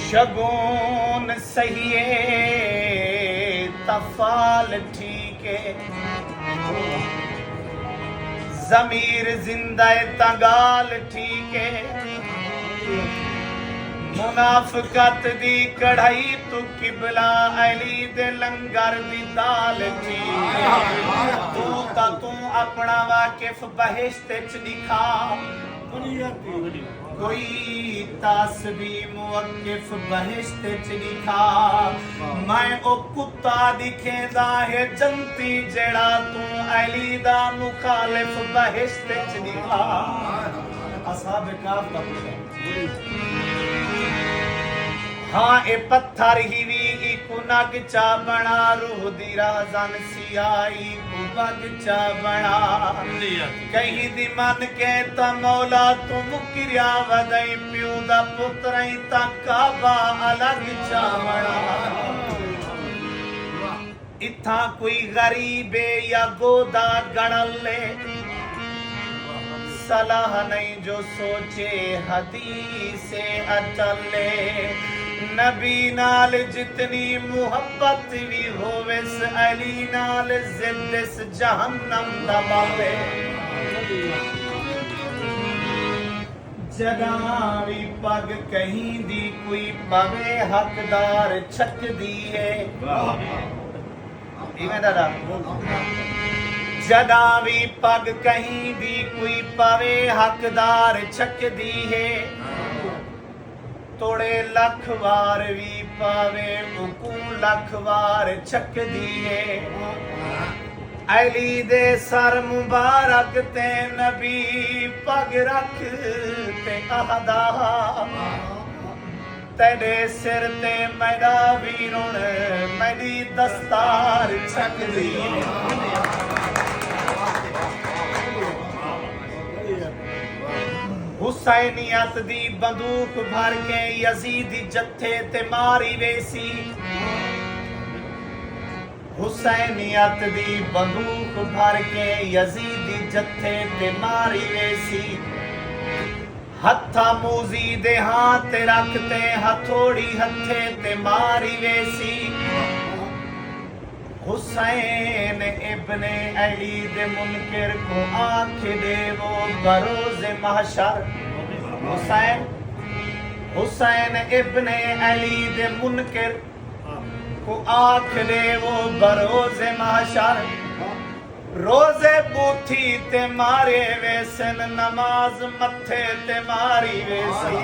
शगुन सही तफाल ठीक है, ज़मीर जिंदा तगाल ठीक है, मुनाफकत दी कढ़ाई तू किबला अली दे लंगर दी दाल ठीक है। तू अपना वाकिफ बहिश्त च दिखा, कोई तासबी मुवक्किफ बहिश्त च दिखा। मैं ओ कुत्ता दिखेंदा है जनती जेड़ा तू अली दा मुखालिफ बहिश्त च दिखा। असहाब काफ का हाँ ए पत्थर ही भी इकु नग चा बना, रूह दी राजन सियाई को बग चा बना। कहीं दी मन के ता मौला तू मुकरिया वदई, प्यू दा पुत्र ता काबा अलग चा बना। इथा कोई गरीबे या गोदा गणले, सलाह नहीं जो सोचे हदीसे अटले। नबी नाल जितनी मुहब्बत भी होवेस, अली नाल जिद्दिस जहन्नम दबावे। जदा भी पग कहीं दी कोई पवे हकदार छक दी है। इवें दादा जदा भी पग कहीं दी कोई पवे हकदार छक दी है। तोड़े लख वार भी पावे उकू लख वार छक दिए। अली दे सर मुबारक ते नबी पग रख ते अहदा, तेरे सिर ते मैदा भी रुण मैदी दस्तार छक दिए। हुसैनियत दी बंदूक भर के यजीदी जत्थे ते मारी वेसी। हुसैनियत दी बंदूक भर के यजीदी जत्थे ते मारी वेसी। हथा मूजी दे हाथ रखते हथोड़ी हथे ते मारी वेसी। हुसैन इब्ने अली दे मुनकिर को आंख दे वो बरोज महशर। हुसैन इब्ने अली दे मुनकिर को आंख दे वो बरोज महशर। रोजे बूथी ते मारे वेसन, नमाज मथे ते मारी वेसी।